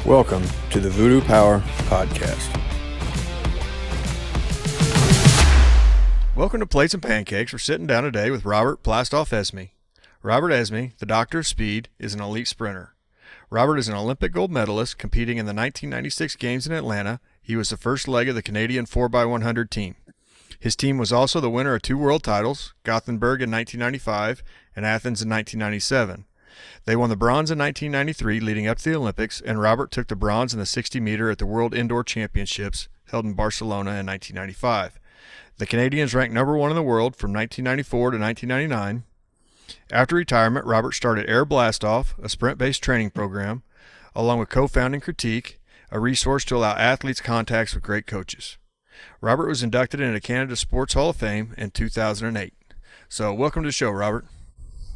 Welcome to the Voodoo Power Podcast. Welcome to Plates and Pancakes. We're sitting down today with Robert Plastoff Esmie. Robert Esmie, the Doctor of Speed, is an elite sprinter. Robert is an Olympic gold medalist competing in the 1996 Games in Atlanta. He was the first leg of the Canadian 4x100 team. His team was also the winner of 2 world titles, Gothenburg in 1995 and Athens in 1997. They won the bronze in 1993 leading up to the Olympics, and Robert took the bronze in the 60-meter at the World Indoor Championships held in Barcelona in 1995. The Canadians ranked number 1 in the world from 1994 to 1999. After retirement, Robert started Air Blastoff, a sprint-based training program, along with co-founding Critiq, a resource to allow athletes contacts with great coaches. Robert was inducted into Canada Sports Hall of Fame in 2008. So welcome to the show, Robert.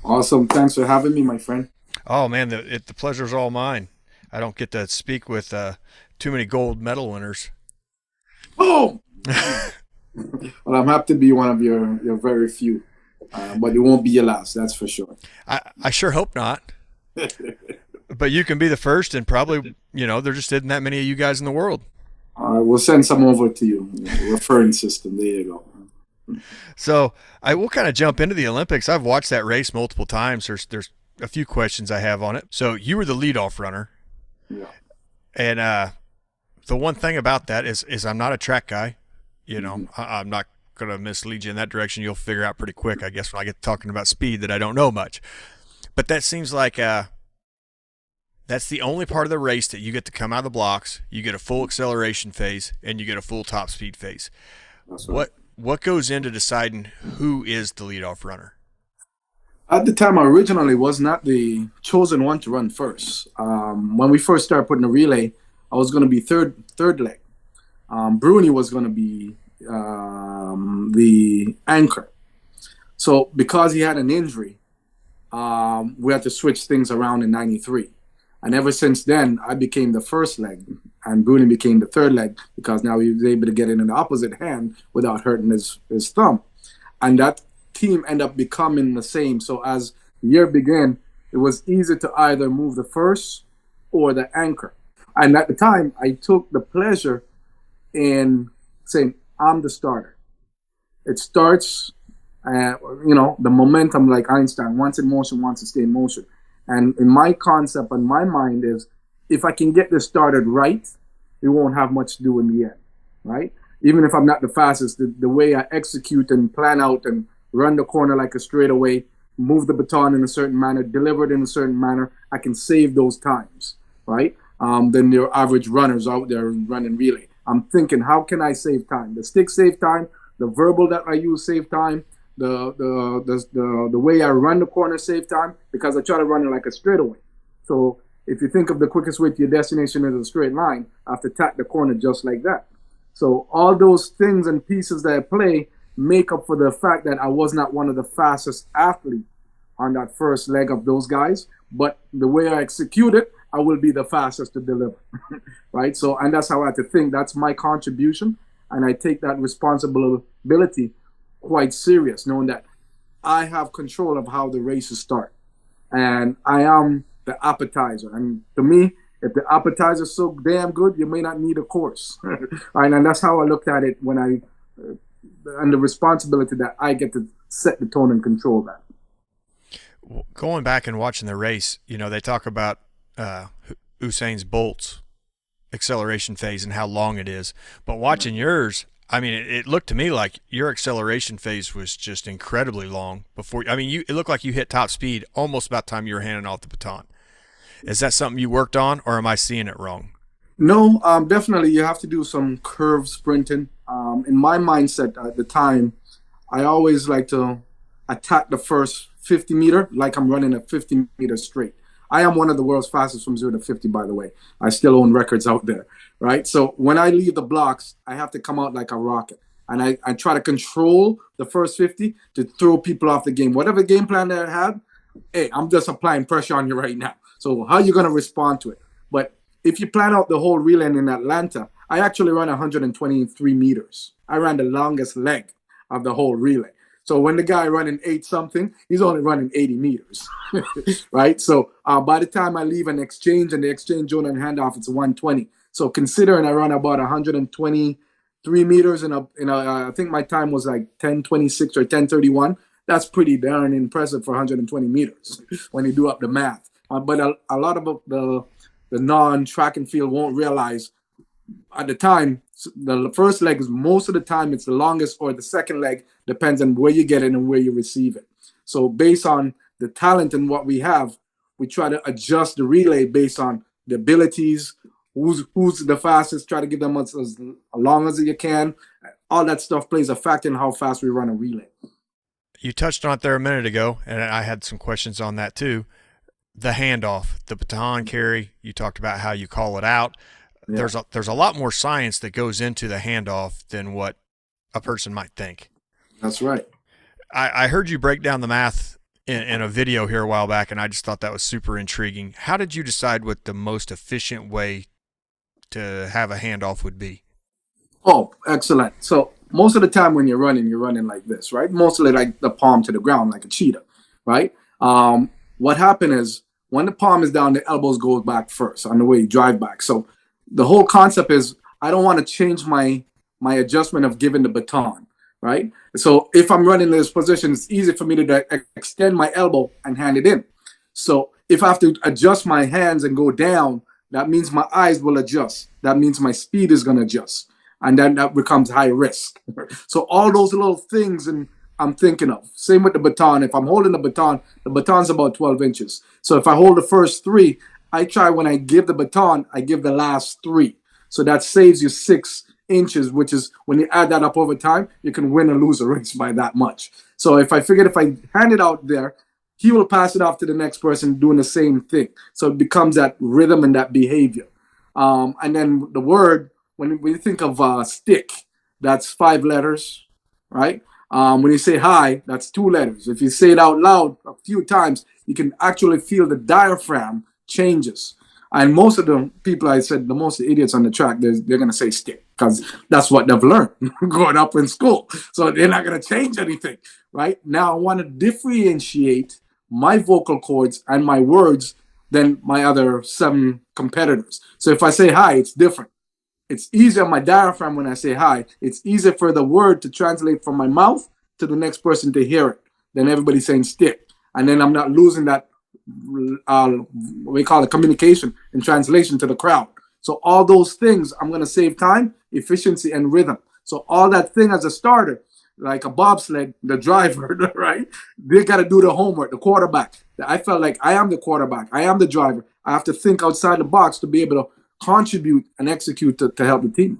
Awesome. Thanks for having me, my friend. Oh, man, the pleasure's all mine. I don't get to speak with too many gold medal winners. Oh! Well, I'm happy to be one of your very few. But it won't be your last, that's for sure. I sure hope not. But you can be the first, and probably, there just isn't that many of you guys in the world. We'll send some over to you. Referring system. There you go. So I will kind of jump into the Olympics. I've watched that race multiple times. There's a few questions I have on it. So you were the leadoff runner. Yeah. And the one thing about that is I'm not a track guy. I'm not going to mislead you in that direction. You'll figure out pretty quick, I guess, when I get talking about speed that I don't know much. But that seems like that's the only part of the race that you get to come out of the blocks, you get a full acceleration phase, and you get a full top speed phase. That's right. What goes into deciding who is the leadoff runner? At the time, I originally was not the chosen one to run first. When we first started putting the relay, I was going to be third leg. Bruni was going to be the anchor. So because he had an injury, we had to switch things around in 93. And ever since then, I became the first leg, and Bruni became the third leg because now he was able to get it in the opposite hand without hurting his thumb. And that team ended up becoming the same. So as the year began, it was easy to either move the first or the anchor. And at the time, I took the pleasure in saying, I'm the starter. It starts, the momentum like Einstein, once in motion, wants to stay in motion. And in my concept and my mind is, if I can get this started right, it won't have much to do in the end, right? Even if I'm not the fastest, the way I execute and plan out and run the corner like a straightaway, move the baton in a certain manner, deliver it in a certain manner, I can save those times, right? Then your average runners out there running relay. I'm thinking, how can I save time? The stick save time, the verbal that I use save time, the way I run the corner save time, because I try to run it like a straightaway. So if you think of the quickest way to your destination is a straight line, I have to tack the corner just like that. So all those things and pieces that I play make up for the fact that I was not one of the fastest athletes on that first leg of those guys, but the way I execute it, I will be the fastest to deliver, right? So, and that's how I have to think. That's my contribution, and I take that responsibility quite serious, knowing that I have control of how the races start, and I am the appetizer. And to me, if the appetizer is so damn good, you may not need a course, right? And that's how I looked at it and the responsibility that I get to set the tone and control that. Going back and watching the race, they talk about Usain Bolt's acceleration phase and how long it is, but watching yours, I mean, it looked to me like your acceleration phase was just incredibly long before. I mean, it looked like you hit top speed almost about the time you were handing off the baton. Is that something you worked on, or am I seeing it wrong? No, definitely you have to do some curve sprinting. In my mindset at the time, I always like to attack the first 50 meter like I'm running a 50 meter straight. I am one of the world's fastest from 0 to 50, by the way. I still own records out there, right? So when I leave the blocks, I have to come out like a rocket. And I try to control the first 50 to throw people off the game. Whatever game plan that I have, hey, I'm just applying pressure on you right now. So how are you going to respond to it? But if you plan out the whole relay in Atlanta, I actually ran 123 meters. I ran the longest leg of the whole relay. So when the guy running 8 something, he's only running 80 meters, right? So by the time I leave an exchange and the exchange zone and handoff, it's 120. So considering I run about 123 meters I think my time was like 10:26 or 10:31. That's pretty darn impressive for 120 meters when you do up the math. But a lot of the non-track and field won't realize at the time, the first leg is most of the time it's the longest, or the second leg depends on where you get it and where you receive it. So based on the talent and what we have, we try to adjust the relay based on the abilities, who's the fastest, try to give them as long as you can. All that stuff plays a factor in how fast we run a relay. You touched on it there a minute ago, and I had some questions on that too. The handoff, the baton carry, you talked about how you call it out. Yeah. There's a lot more science that goes into the handoff than what a person might think. That's right. I heard you break down the math in a video here a while back, and I just thought that was super intriguing. How did you decide what the most efficient way to have a handoff would be? Oh, excellent. So most of the time when you're running like this, right? Mostly like the palm to the ground, like a cheetah, right? What happened is when the palm is down, the elbows go back first on the way you drive back. So the whole concept is I don't want to change my adjustment of giving the baton, right? So if I'm running this position, it's easy for me to extend my elbow and hand it in. So if I have to adjust my hands and go down, that means my eyes will adjust. That means my speed is going to adjust. And then that becomes high risk. So all those little things and I'm thinking of. Same with the baton. If I'm holding the baton's about 12 inches. So if I hold the first 3, I try when I give the baton, I give the last 3. So that saves you 6 inches, which is when you add that up over time, you can win or lose a race by that much. So if I figured if I hand it out there, he will pass it off to the next person doing the same thing. So it becomes that rhythm and that behavior. And then the word, when you think of stick, that's 5 letters, right? When you say hi, that's 2 letters. If you say it out loud a few times, you can actually feel the diaphragm changes. And most of the people, I said, the most idiots on the track, they're going to say stick because that's what they've learned growing up in school. So they're not going to change anything, right? Now I want to differentiate my vocal cords and my words than my other 7 competitors. So if I say hi, it's different. It's easier on my diaphragm when I say hi. It's easier for the word to translate from my mouth to the next person to hear it than everybody saying stick. And then I'm not losing that what we call it communication and translation to the crowd. So all those things, I'm going to save time, efficiency, and rhythm. So all that thing as a starter, like a bobsled, the driver, right? They got to do the homework, the quarterback. I felt like I am the quarterback. I am the driver. I have to think outside the box to be able to contribute and execute to help the team.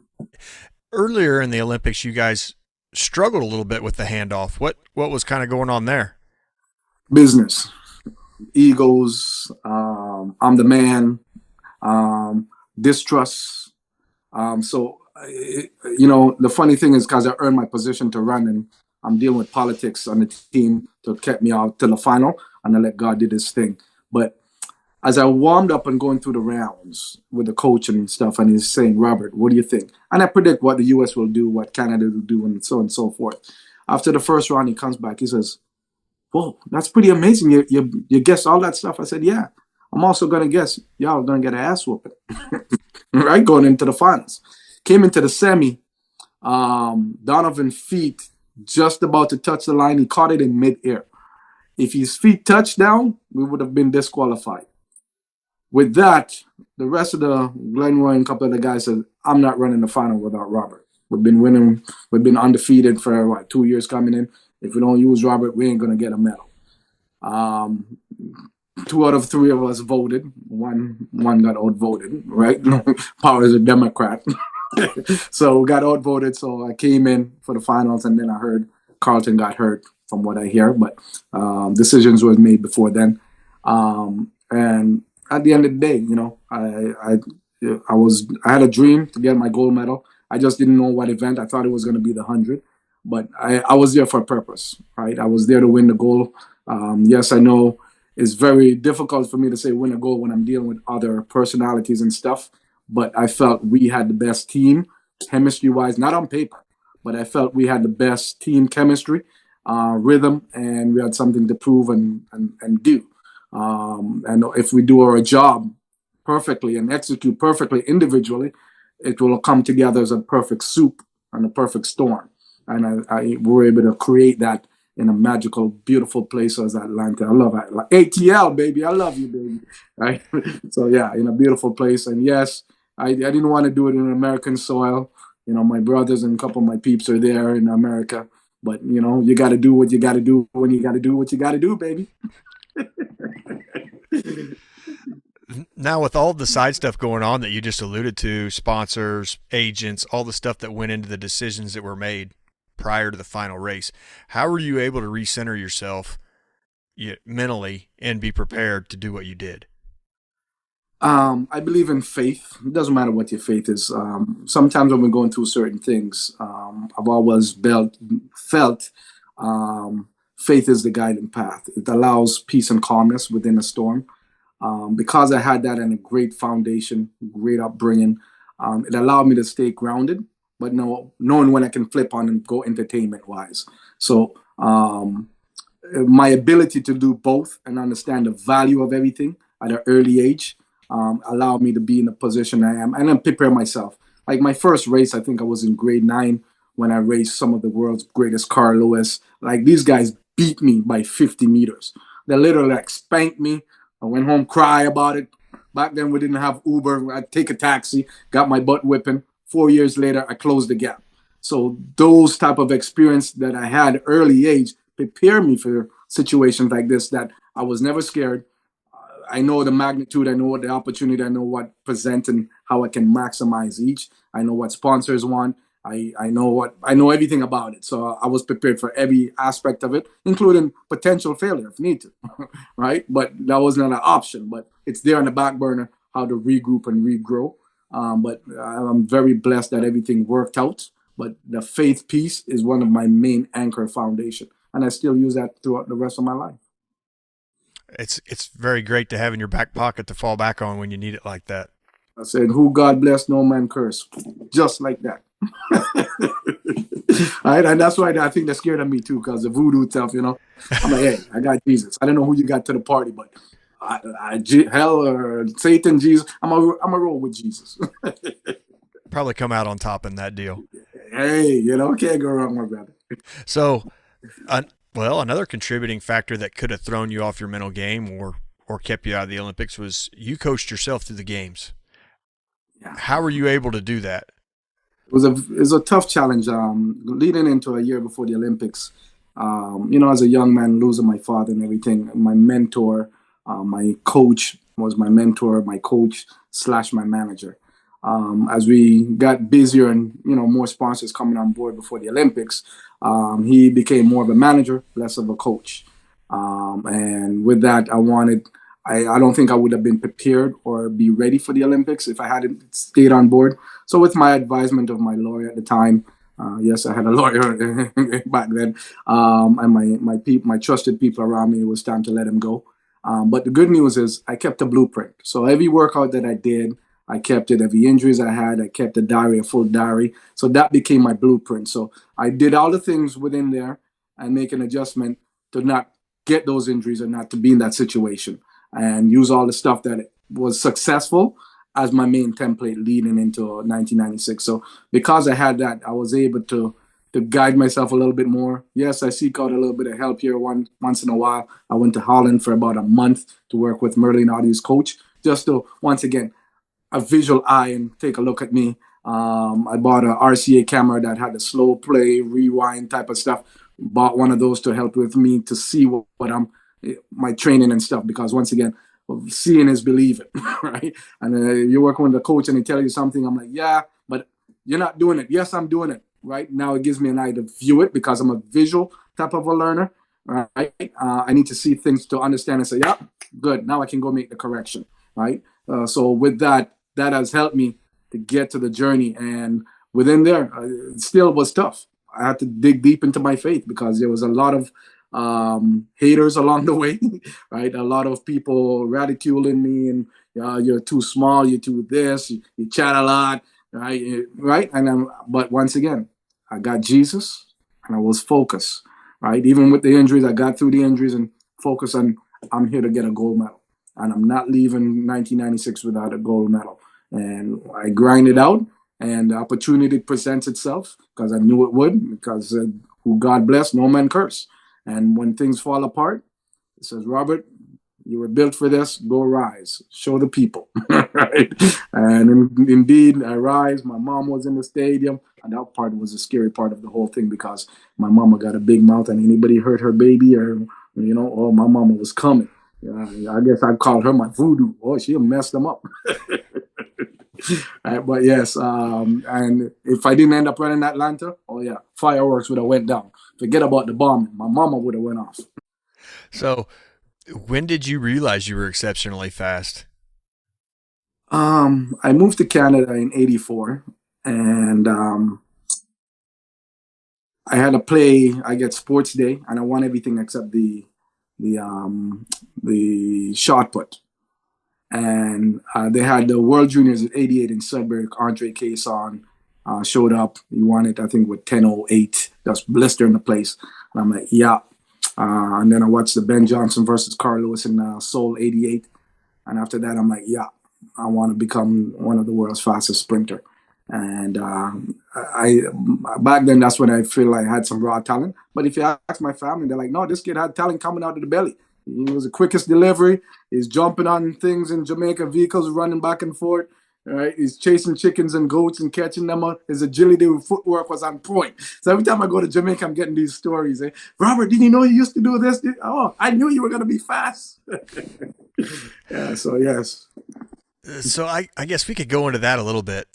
Earlier in the Olympics, you guys struggled a little bit with the handoff. What was kind of going on there? Business. Egos, I'm the man, distrust. The funny thing is because I earned my position to run and I'm dealing with politics on the team to keep me out to the final and I let God do this thing. But as I warmed up and going through the rounds with the coach and stuff, and he's saying, Robert, what do you think? And I predict what the U.S. will do, what Canada will do, and so on and so forth. After the first round, he comes back. He says, whoa, that's pretty amazing. You guessed all that stuff. I said, yeah. I'm also going to guess y'all are going to get an ass whooping, right? Going into the finals. Came into the semi. Donovan's feet just about to touch the line. He caught it in midair. If his feet touched down, we would have been disqualified. With that, the rest of the Glenroy and a couple of the guys said, I'm not running the final without Robert. We've been winning. We've been undefeated for 2 years coming in. If we don't use Robert, we ain't going to get a medal. 2 out of 3 of us voted. One got outvoted, right? Power is a Democrat. So we got outvoted. So I came in for the finals, and then I heard Carlton got hurt from what I hear. But decisions were made before then. And at the end of the day, I had a dream to get my gold medal. I just didn't know what event. I thought it was going to be the 100. But I was there for a purpose, right? I was there to win the gold. Yes, I know it's very difficult for me to say win a gold when I'm dealing with other personalities and stuff. But I felt we had the best team, chemistry-wise, not on paper, but I felt we had the best team chemistry. rhythm, and we had something to prove and do. And if we do our job perfectly and execute perfectly individually, it will come together as a perfect soup and a perfect storm. And I were able to create that in a magical, beautiful place as Atlanta. I love it. Like ATL, baby. I love you, baby. Right? So yeah, in a beautiful place. And yes, I didn't want to do it in American soil. My brothers and a couple of my peeps are there in America. But you got to do what you got to do when you got to do what you got to do, baby. Now, with all the side stuff going on that you just alluded to, sponsors, agents, all the stuff that went into the decisions that were made prior to the final race, how were you able to recenter yourself mentally and be prepared to do what you did? I believe in faith. It doesn't matter what your faith is. Sometimes when we're going through certain things, I've always felt faith is the guiding path. It allows peace and calmness within a storm. Because I had that and a great foundation, great upbringing, it allowed me to stay grounded, but knowing when I can flip on and go entertainment wise. So my ability to do both and understand the value of everything at an early age allowed me to be in the position I am and then prepare myself. Like my first race, I think I was in grade 9 when I raced some of the world's greatest Carl Lewis. Like these guys beat me by 50 meters. They literally like spanked me. I went home, cry about it. Back then we didn't have Uber. I'd take a taxi, got my butt whipping. 4 years later, I closed the gap. So those type of experience that I had early age prepare me for situations like this that I was never scared. I know the magnitude, I know what the opportunity, I know what present and how I can maximize each. I know what sponsors want. I know everything about it. So I was prepared for every aspect of it, including potential failure if need to. Right? But that was not an option. But it's there on the back burner how to regroup and regrow. But I'm very blessed that everything worked out. But the faith piece is one of my main anchor foundation. And I still use that throughout the rest of my life. It's very great to have in your back pocket to fall back on when you need it like that. I said, who God bless, no man curse. Just like that. All right, and that's why I think they're scared of me too, because the voodoo stuff. I'm like, hey, I got Jesus. I don't know who you got to the party, but hell or Satan, Jesus, I'm a roll with Jesus. Probably come out on top in that deal. Hey, can't go wrong, my brother. So, well, another contributing factor that could have thrown you off your mental game or kept you out of the Olympics was you coached yourself through the games. Yeah. How were you able to do that? It was a tough challenge leading into a year before the Olympics. As a young man, losing my father and everything, my mentor, my coach was my mentor, my coach / my manager. As we got busier and more sponsors coming on board before the Olympics, he became more of a manager, less of a coach. And with that, I don't think I would have been prepared or be ready for the Olympics if I hadn't stayed on board. So with my advisement of my lawyer at the time, yes, I had a lawyer back then, and my trusted people around me, it was time to let him go. But the good news is I kept a blueprint. So every workout that I did, I kept it. Every injuries I had, I kept a diary, a full diary. So that became my blueprint. So I did all the things within there and make an adjustment to not get those injuries or not to be in that situation, and use all the stuff that was successful as my main template leading into 1996. So because I had that, I was able to guide myself a little bit more. Yes, I seek out a little bit of help here once in a while. I went to Holland for about a month to work with Merlin Audio's coach, just to, once again, a visual eye and take a look at me. I bought a RCA camera that had a slow play, rewind type of stuff. Bought one of those to help with me to see what my training and stuff, because once again, seeing is believing, right? And you're working with the coach and he tell you something, I'm like, yeah, but you're not doing it. Yes, I'm doing it. Right now, it gives me an eye to view it because I'm a visual type of a learner. Right? I need to see things to understand and say, yeah, good. Now I can go make the correction. Right? So with that has helped me to get to the journey. And within there, it still was tough. I had to dig deep into my faith because there was a lot of haters along the way, right? A lot of people ridiculing me and you're too small, you're too this, you chat a lot, right? And but once again, I got Jesus and I was focused. right? Even with the injuries, I got through the injuries and focused on I'm here to get a gold medal, and I'm not leaving 1996 without a gold medal. And I grinded out, and the opportunity presents itself because I knew it would. Because who God bless, no man curse. And when things fall apart, it says, Robert, you were built for this. Go rise. Show the people. Right? And indeed, I rise. My mom was in the stadium. And that part was the scary part of the whole thing because my mama got a big mouth and anybody hurt her baby or, oh, my mama was coming. I guess I'd call her my voodoo. Oh, she'll mess them up. But yes, and if I didn't end up running Atlanta, oh yeah, fireworks would have went down. Forget about the bombing. My mama would have went off. So, when did you realize you were exceptionally fast? I moved to Canada in '84, and I had to play. I get sports day, and I won everything except the um, the shot put. And they had the World Juniors at '88 in Sudbury. Andre Cason showed up. He won it, I think, with 10:08, just blistering the place. And I'm like, yeah. And then I watched the Ben Johnson versus Carl Lewis in Seoul '88. And after that, I'm like, yeah, I want to become one of the world's fastest sprinter. And I back then, that's when I feel I had some raw talent. But if you ask my family, they're like, no, this kid had talent coming out of the belly. He was the quickest delivery. He's jumping on things in Jamaica, vehicles running back and forth. Right? He's chasing chickens and goats and catching them up. His agility with footwork was on point. So every time I go to Jamaica, I'm getting these stories. Eh? Robert, did you know you used to do this? Oh, I knew you were going to be fast. Yeah, so yes. So, I guess we could go into that a little bit.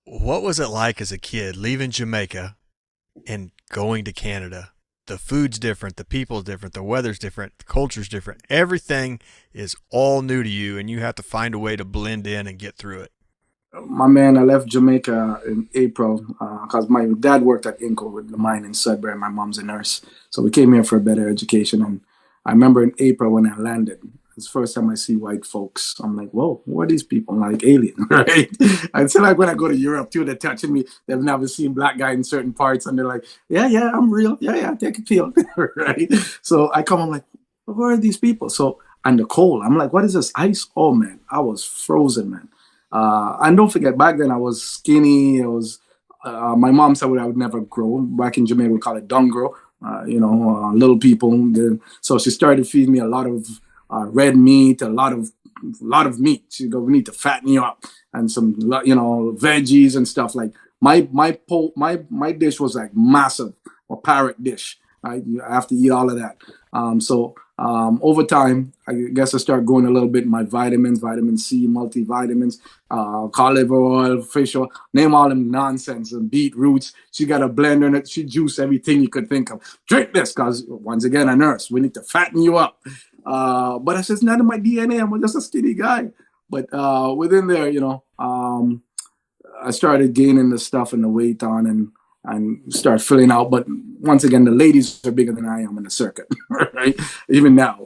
What was it like as a kid leaving Jamaica and going to Canada? The food's different, the people's different, the weather's different, the culture's different. Everything is all new to you, and you have to find a way to blend in and get through it. My man, I left Jamaica in April because my dad worked at Inco with the mine in Sudbury. And my mom's a nurse, so we came here for a better education. And I remember in April when I landed, it's the first time I see white folks. I'm like, whoa, who are these people? I'm like alien, right? And so like when I go to Europe too, they're touching me. They've never seen black guy in certain parts, and they're like, yeah, yeah, I'm real. Yeah, yeah, take a pill, right? So I come, I'm like, who are these people? So and the cold, I'm like, what is this ice? Oh man, I was frozen, man. And don't forget, back then I was skinny. I was. My mom said I would never grow. Back in Jamaica, we call it don't grow. Little people. So she started feeding me a lot of red meat, a lot of meat. She go, we need to fatten you up, and some veggies and stuff. Like my dish was like massive, a parrot dish. Right? I have to eat all of that. Over time, I guess I start going a little bit in my vitamins, vitamin C, multivitamins, olive oil, fish oil, name all them nonsense and beetroots. She got a blender in it. She juice everything you could think of. Drink this because, once again, a nurse. We need to fatten you up. But I said, it's not in my DNA. I'm just a skinny guy. But within there, I started gaining the stuff and the weight on and start filling out. But once again, the ladies are bigger than I am in the circuit, right? Even now,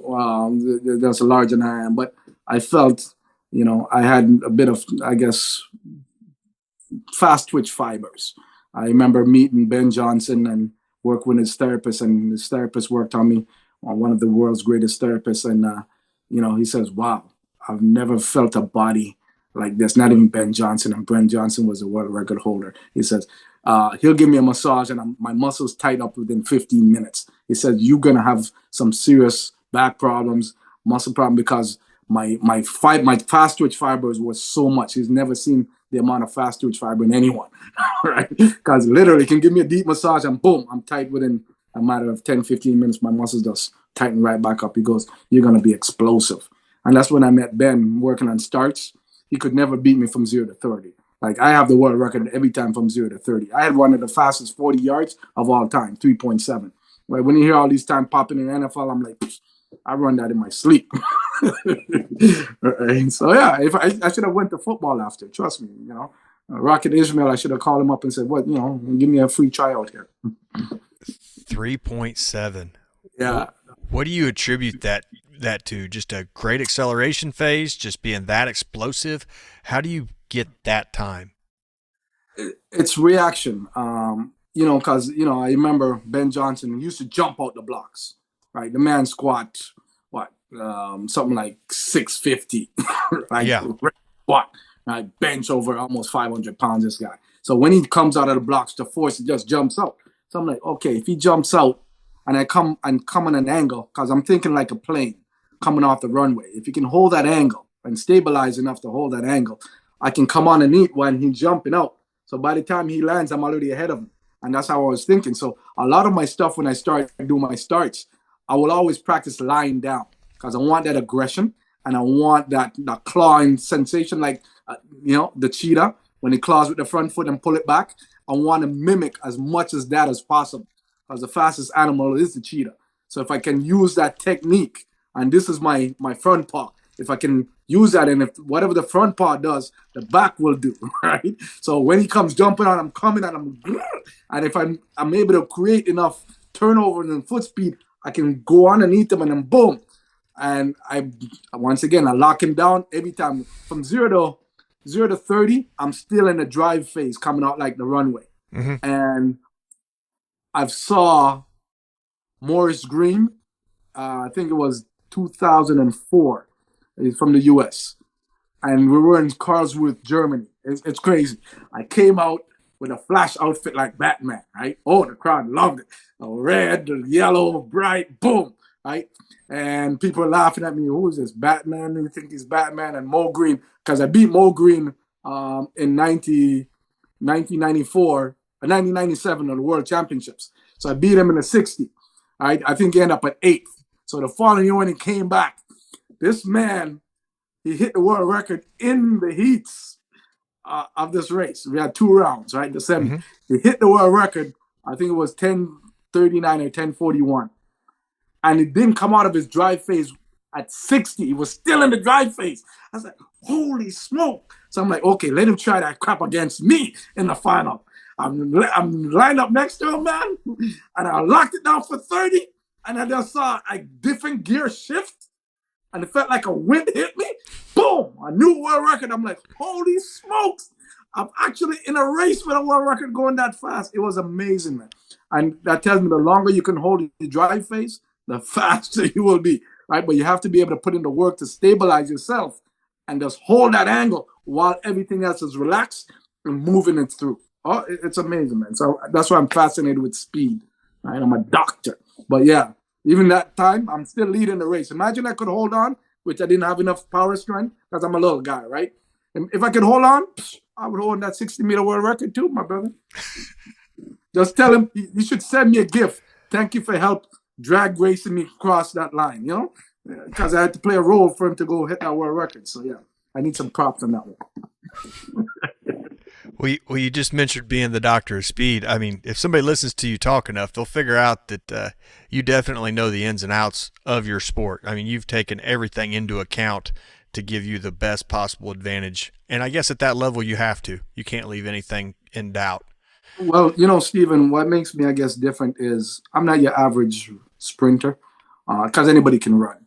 they're larger than I am. But I felt, I had a bit of, I guess, fast twitch fibers. I remember meeting Ben Johnson and work with his therapist, and his therapist worked on me, on one of the world's greatest therapists. And, he says, wow, I've never felt a body like this. Not even Ben Johnson. And Ben Johnson was a world record holder. He says, he'll give me a massage and my muscles tight up within 15 minutes. He says, you're going to have some serious back problems, muscle problem, because my fast twitch fibers was so much. He's never seen the amount of fast twitch fiber in anyone, right? Because literally can give me a deep massage and boom, I'm tight within a matter of 10, 15 minutes. My muscles just tighten right back up. He goes, you're going to be explosive. And that's when I met Ben working on starts. He could never beat me from 0 to 30. Like I have the world record every time from 0 to 30. I had one of the fastest 40 yards of all time, 3.7. Right? When you hear all these time popping in the NFL, I'm like, I run that in my sleep. Right? So yeah, if I should have went to football after. Trust me, Rocket Ismail, I should have called him up and said, "What, give me a free tryout here." 3.7. Yeah, What do you attribute that to? Just a great acceleration phase, just being that explosive? How do you get that time? it's reaction. because I remember Ben Johnson used to jump out the blocks, right? The man squat what, something like 650, like Yeah. squat, right? Bench over almost 500 pounds. This guy. So when he comes out of the blocks, the force just jumps out. So I'm like, okay, if he jumps out and I come on an angle, because I'm thinking like a plane coming off the runway. If you can hold that angle and stabilize enough to hold that angle, I can come on and eat when he's jumping out. So by the time he lands, I'm already ahead of him. And that's how I was thinking. So a lot of my stuff when I start do my starts, I will always practice lying down because I want that aggression and I want that clawing sensation, like the cheetah when he claws with the front foot and pull it back. I want to mimic as much as that as possible because the fastest animal is the cheetah. So if I can use that technique, and this is my front paw, if I can use that, and if whatever the front paw does, the back will do, right? So when he comes jumping on, I'm coming and if I'm able to create enough turnover and foot speed, I can go underneath him and then boom. And I once again I lock him down every time from zero to 30. I'm still in the drive phase coming out like the runway. Mm-hmm. And I've saw Morris Green, I think it was 2004. He's from the U.S. And we were in Karlsruhe, Germany. It's crazy. I came out with a flash outfit like Batman, right? Oh, the crowd loved it. The red, the yellow, bright, boom, right? And people are laughing at me. Who is this, Batman? You think he's Batman? And Mo Green, because I beat Mo Green in 1994, 1997 on the World Championships. So I beat him in the 60. Right? I think he ended up at 8th. So the following year when he came back, this man, he hit the world record in the heats of this race. We had 2 rounds, right? The semi. Mm-hmm. He hit the world record. I think it was 10:39 or 10:41. And it didn't come out of his drive phase at 60. He was still in the drive phase. I was like, holy smoke. So I'm like, okay, let him try that crap against me in the final. I'm lined up next to him, man. And I locked it down for 30. And I just saw a different gear shift. And it felt like a wind hit me. Boom! A new world record. I'm like, holy smokes. I'm actually in a race with a world record going that fast. It was amazing, man. And that tells me the longer you can hold the drive phase, the faster you will be, right? But you have to be able to put in the work to stabilize yourself and just hold that angle while everything else is relaxed and moving it through. Oh, it's amazing, man. So that's why I'm fascinated with speed, right? I'm a doctor. But yeah, even that time, I'm still leading the race. Imagine I could hold on, which I didn't have enough power strength because I'm a little guy, right? And if I could hold on, I would hold that 60-meter world record too, my brother. Just tell him you should send me a gift. Thank you for help drag racing me across that line, because I had to play a role for him to go hit that world record. So yeah, I need some props on that one. Well, you just mentioned being the doctor of speed. I mean, if somebody listens to you talk enough, they'll figure out that you definitely know the ins and outs of your sport. I mean, you've taken everything into account to give you the best possible advantage. And I guess at that level, you have to. You can't leave anything in doubt. Well, Stephen, what makes me, I guess, different is I'm not your average sprinter because anybody can run.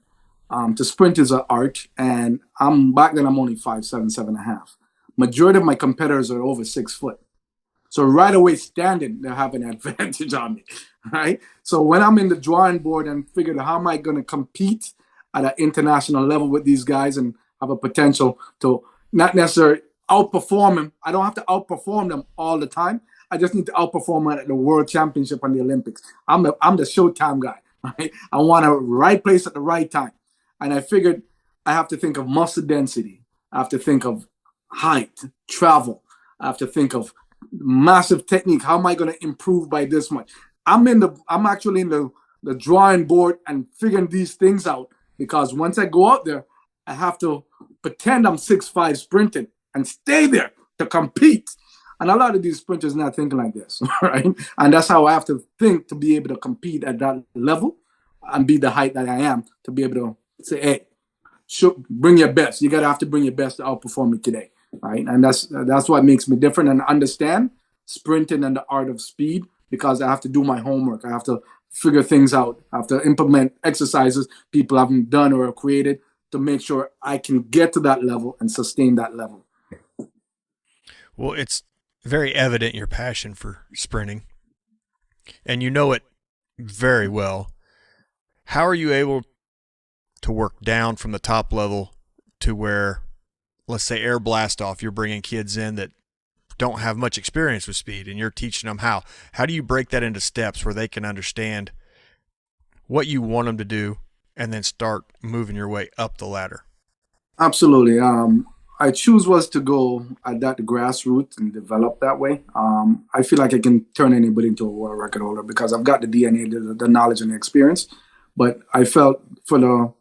To sprint is an art, and back then I'm only 5'7", 7.5. Majority of my competitors are over 6 foot. So right away standing, they have an advantage on me, right? So when I'm in the drawing board and figured how am I going to compete at an international level with these guys and have a potential to not necessarily outperform them. I don't have to outperform them all the time. I just need to outperform them at the World Championship and the Olympics. I'm the Showtime guy, right? I want a right place at the right time. And I figured I have to think of muscle density. I have to think of height, travel. I have to think of massive technique. How am I going to improve by this much? I'm actually in the drawing board and figuring these things out because once I go out there, I have to pretend I'm 6'5" sprinting and stay there to compete. And a lot of these sprinters not thinking like this, right? And that's how I have to think to be able to compete at that level and be the height that I am to be able to say, hey, bring your best. You gotta have to bring your best to outperform me today, right? And that's what makes me different and understand sprinting and the art of speed because I have to do my homework. I have to figure things out. I have to implement exercises people haven't done or created to make sure I can get to that level and sustain that level. Well, it's very evident your passion for sprinting. and you know it very well. How are you able to work down from the top level to where, let's say, air blast off, you're bringing kids in that don't have much experience with speed and you're teaching them how? How do you break that into steps where they can understand what you want them to do and then start moving your way up the ladder? Absolutely. I choose was to go at that grassroots and develop that way. I feel like I can turn anybody into a world record holder because I've got the DNA, the knowledge, and the experience. But I felt for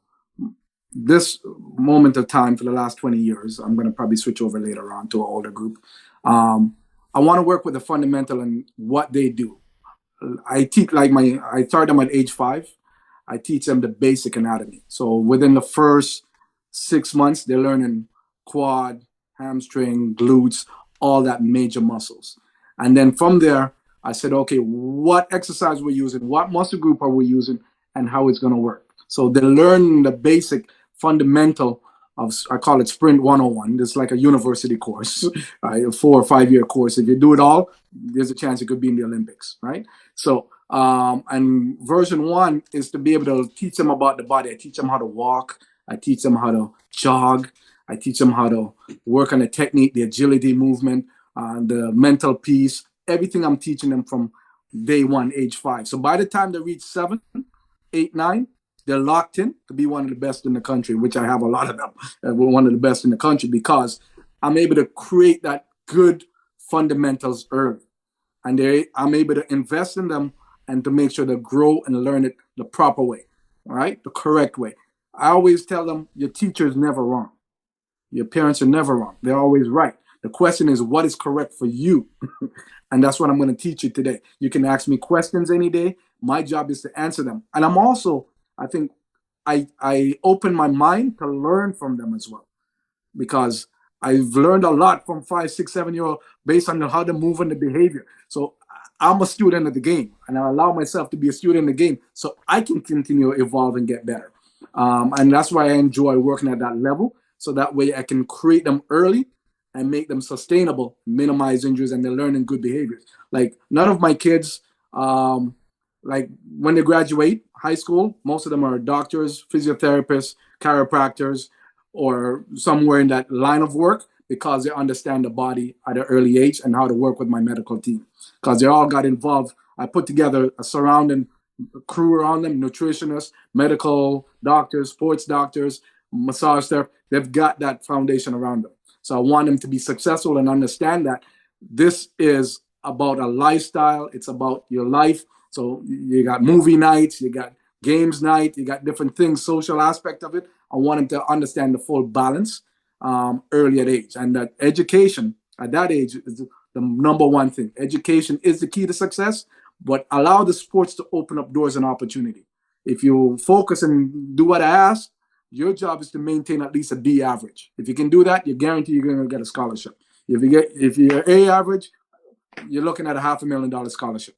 this moment of time for the last 20 years, I'm going to probably switch over later on to an older group. Um, I want to work with the fundamental and what they do. I start them at age 5. I teach them the basic anatomy. So within the first 6 months, they're learning quad, hamstring, glutes, all that major muscles. And then from there, I said, okay, what exercise we're using, what muscle group are we using, and how it's going to work. So they're learning the basic fundamental of, I call it Sprint 101. It's like a university course, right? A 4 or 5 year course. If you do it all, there's a chance it could be in the Olympics, right? So, and version 1 is to be able to teach them about the body. I teach them how to walk. I teach them how to jog. I teach them how to work on the technique, the agility movement, the mental piece, everything I'm teaching them from day 1, age 5. So by the time they reach 7, 8, 9, they're locked in to be one of the best in the country, which I have a lot of them. We're one of the best in the country because I'm able to create that good fundamentals early. And I'm able to invest in them and to make sure they grow and learn it the proper way, all right? The correct way. I always tell them your teacher is never wrong. Your parents are never wrong. They're always right. The question is what is correct for you? And that's what I'm going to teach you today. You can ask me questions any day. My job is to answer them. And I'm also, I think, I open my mind to learn from them as well. Because I've learned a lot from 5, 6, 7 year old based on how to move and the behavior. So I'm a student of the game, and I allow myself to be a student of the game so I can continue to evolve and get better. And that's why I enjoy working at that level. So that way I can create them early and make them sustainable, minimize injuries, and they're learning good behaviors. Like none of my kids, like when they graduate high school, most of them are doctors, physiotherapists, chiropractors, or somewhere in that line of work because they understand the body at an early age and how to work with my medical team. Because they all got involved. I put together a surrounding crew around them, nutritionists, medical doctors, sports doctors, massage therapists. They've got that foundation around them. So I want them to be successful and understand that this is about a lifestyle. It's about your life. So you got movie nights, you got games night, you got different things, social aspect of it. I want them to understand the full balance early at age. And that education at that age is the number one thing. Education is the key to success, but allow the sports to open up doors and opportunity. If you focus and do what I ask, your job is to maintain at least a B average. If you can do that, you're guaranteed you're going to get a scholarship. If you're A average, you're looking at a $500,000 scholarship,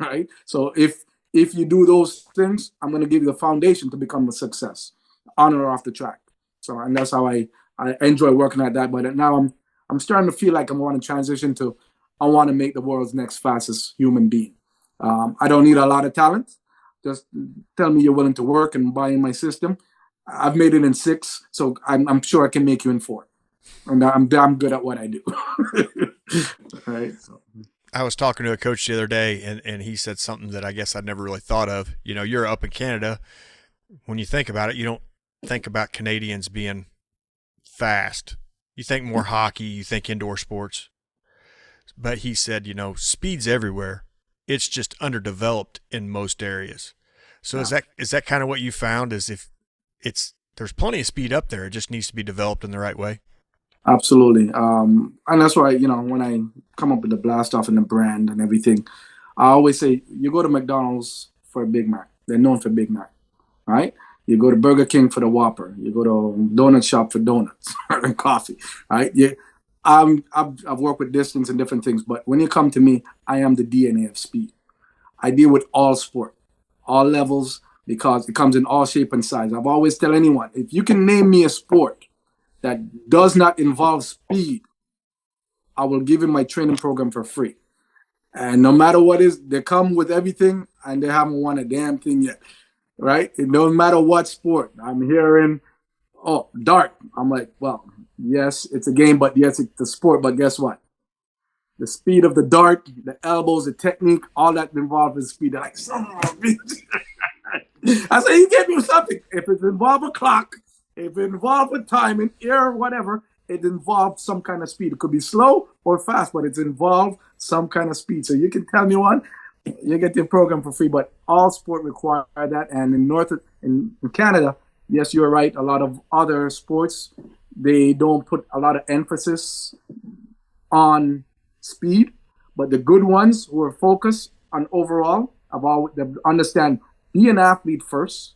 right? So if you do those things, I'm going to give you the foundation to become a success, on or off the track. So, and that's how I enjoy working at that. But now I'm starting to feel like I want to transition to, I want to make the world's next fastest human being. I don't need a lot of talent. Just tell me you're willing to work and buy in my system. I've made it in 6, so I'm sure I can make you in 4. And I'm good at what I do. Right. So. I was talking to a coach the other day, and he said something that I guess I'd never really thought of. You know, you're up in Canada. When you think about it, you don't think about Canadians being fast. You think more hockey, you think indoor sports. But he said, you know, speed's everywhere. It's just underdeveloped in most areas. So is that kind of what you found? Is if there's plenty of speed up there, it just needs to be developed in the right way? Absolutely. And that's why, when I come up with the blast off and the brand and everything, I always say, you go to McDonald's for a Big Mac. They're known for Big Mac, right? You go to Burger King for the Whopper. You go to donut shop for donuts and coffee, right? I've worked with distance and different things, but when you come to me, I am the DNA of speed. I deal with all sport, all levels, because it comes in all shape and size. I've always tell anyone, if you can name me a sport that does not involve speed, I will give you my training program for free. And no matter what is, they come with everything, and they haven't won a damn thing yet, right? It no matter what sport. I'm hearing, oh, dart. I'm like, well, yes, it's a game, but yes, it's a sport. But guess what? The speed of the dart, the elbows, the technique, all that involved in speed. They're like, son of a bitch. I say, you give me something. If it involves a clock, if it involves a timing, air, whatever, it involves some kind of speed. It could be slow or fast, but it's involved some kind of speed. So you can tell me one, you get your program for free. But all sport require that. And in Canada, yes, you're right. A lot of other sports, they don't put a lot of emphasis on speed, but the good ones who are focused on overall about they understand be an athlete first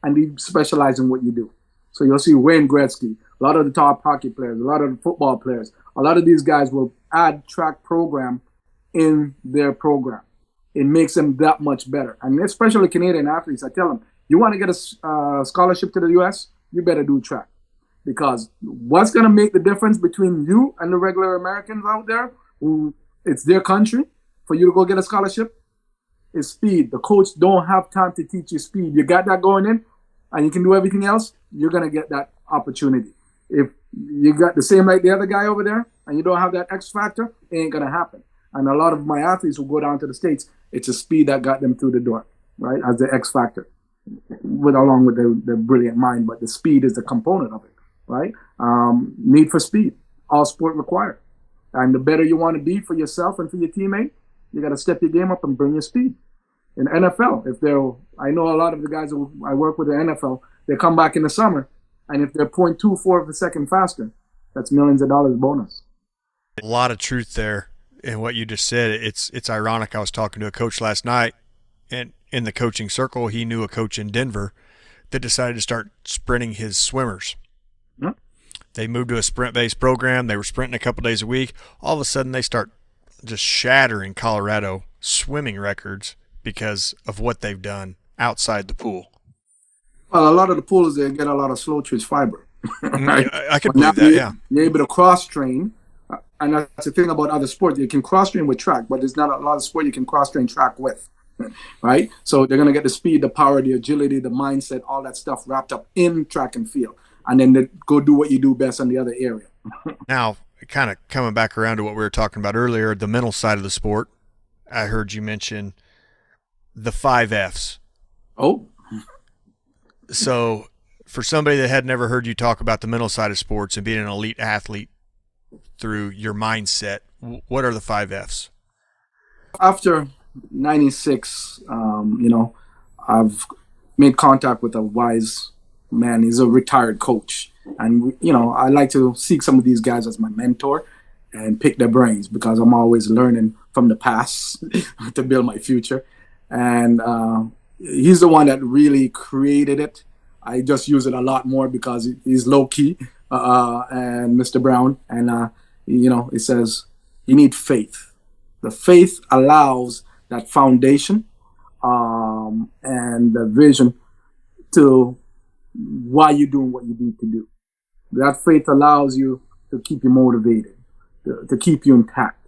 and be specialized in what you do. So you'll see Wayne Gretzky, a lot of the top hockey players, a lot of the football players, a lot of these guys will add track program in their program. It makes them that much better. And especially Canadian athletes, I tell them, you want to get a scholarship to the US, you better do track. Because what's going to make the difference between you and the regular Americans out there, who it's their country, for you to go get a scholarship, is speed. The coach don't have time to teach you speed. You got that going in, and you can do everything else, you're going to get that opportunity. If you got the same like the other guy over there, and you don't have that X factor, it ain't going to happen. And a lot of my athletes who go down to the States, it's a speed that got them through the door, right, as the X factor, along with the brilliant mind, but the speed is the component of it, right? Need for speed, all sport required. And the better you want to be for yourself and for your teammate, you got to step your game up and bring your speed. In NFL, I know a lot of the guys who I work with in the NFL, they come back in the summer, and if they're 0.24 of a second faster, that's millions of dollars bonus. A lot of truth there in what you just said. It's ironic. I was talking to a coach last night, and in the coaching circle, he knew a coach in Denver that decided to start sprinting his swimmers. Hmm? They moved to a sprint-based program. They were sprinting a couple days a week. All of a sudden, they start just shattering Colorado swimming records because of what they've done outside the pool. Well, a lot of the pools, they get a lot of slow twitch fiber. Right? I could believe that, yeah. You're able to cross-train, and that's the thing about other sports. You can cross-train with track, but there's not a lot of sport you can cross-train track with, right? So they're going to get the speed, the power, the agility, the mindset, all that stuff wrapped up in track and field, and then they go do what you do best in the other area. Now, kind of coming back around to what we were talking about earlier, the mental side of the sport, I heard you mention the 5 Fs. Oh. So for somebody that had never heard you talk about the mental side of sports and being an elite athlete through your mindset, what are the 5 Fs? After '96, I've made contact with a wise man. He's a retired coach. And, I like to seek some of these guys as my mentor and pick their brains because I'm always learning from the past to build my future. And he's the one that really created it. I just use it a lot more because he's low key, and Mr. Brown. And, it says you need faith. The faith allows that foundation and the vision to why you're doing what you need to do. That faith allows you to keep you motivated, to keep you intact.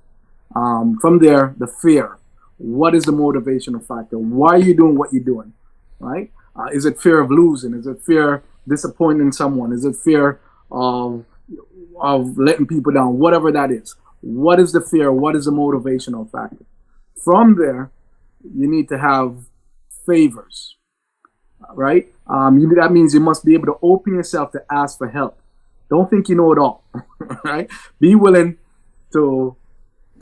From there, the fear. What is the motivational factor? Why are you doing what you're doing, right? Is it fear of losing? Is it fear of disappointing someone? Is it fear of letting people down? Whatever that is. What is the fear? What is the motivational factor? From there, you need to have favors, right? That means you must be able to open yourself to ask for help. Don't think you know it all, right? Be willing to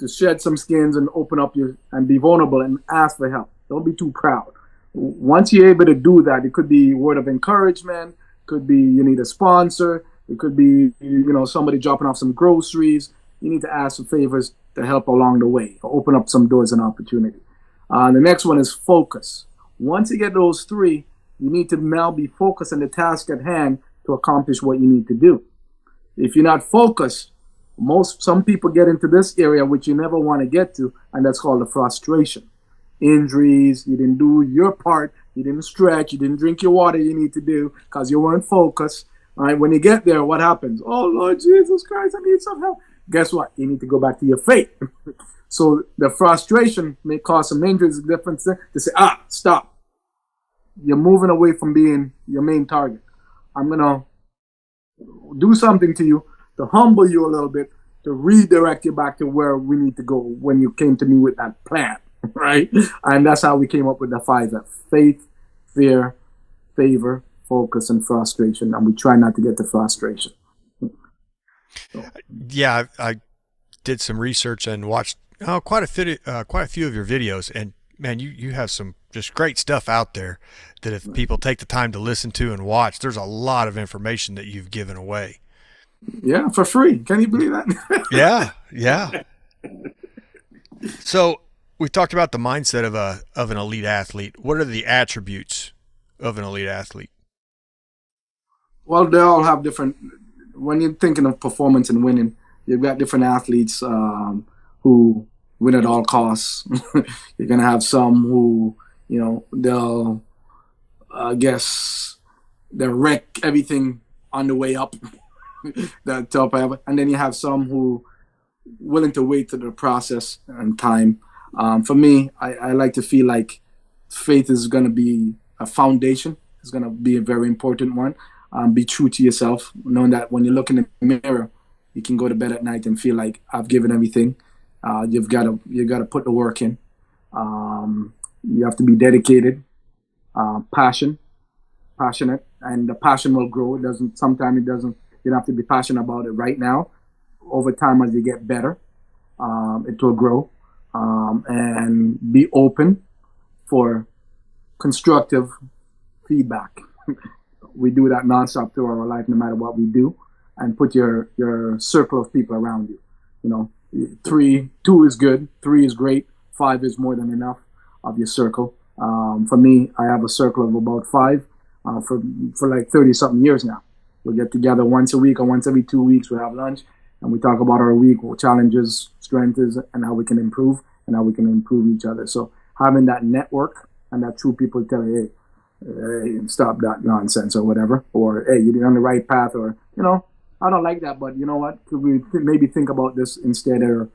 shed some skins and open up and be vulnerable and ask for help. Don't be too proud. Once you're able to do that, it could be word of encouragement, could be you need a sponsor, it could be somebody dropping off some groceries. You need to ask for favors to help along the way, or open up some doors and opportunity. The next one is focus. Once you get those 3, you need to now be focused on the task at hand to accomplish what you need to do. If you're not focused, some people get into this area which you never want to get to, and that's called the frustration. Injuries, you didn't do your part, you didn't stretch, you didn't drink your water you need to do because you weren't focused. All right, when you get there, what happens? Oh, Lord Jesus Christ, I need some help. guess what? You need to go back to your faith. So the frustration may cause some injuries, different things. To say, stop. You're moving away from being your main target. I'm gonna do something to you to humble you a little bit, to redirect you back to where we need to go when you came to me with that plan, right? And that's how we came up with the 5F: faith, fear, favor, focus, and frustration. And we try not to get to frustration. So. Yeah, I did some research and watched quite a few of your videos, and man, you have some just great stuff out there that if people take the time to listen to and watch, there's a lot of information that you've given away. Yeah, for free. Can you believe that? Yeah. So we talked about the mindset of an elite athlete. What are the attributes of an elite athlete? Well, they all have different. When you're thinking of performance and winning, you've got different athletes who win at all costs. You're gonna have some who, they'll, they'll wreck everything on the way up. The top ever. And then you have some who willing to wait to the process and time. For me, I like to feel like faith is going to be a foundation. It's going to be a very important one. Be true to yourself, knowing that when you look in the mirror, you can go to bed at night and feel like I've given everything. You got to put the work in. You have to be dedicated, passionate, and the passion will grow. Sometimes it doesn't. You don't have to be passionate about it right now. Over time, as you get better, it will grow. And be open for constructive feedback. We do that nonstop through our life, no matter what we do, and put your circle of people around you. 2 is good, 3 is great, 5 is more than enough of your circle. For me, I have a circle of about 5 for like 30 something years now. We'll get together once a week or once every 2 weeks. We'll have lunch and we talk about our week, what challenges, strengths, and how we can improve and how we can improve each other. So having that network and that true people tell you, hey, stop that nonsense or whatever, or hey, you're on the right path, or I don't like that, but you know what? Could we maybe think about this instead, or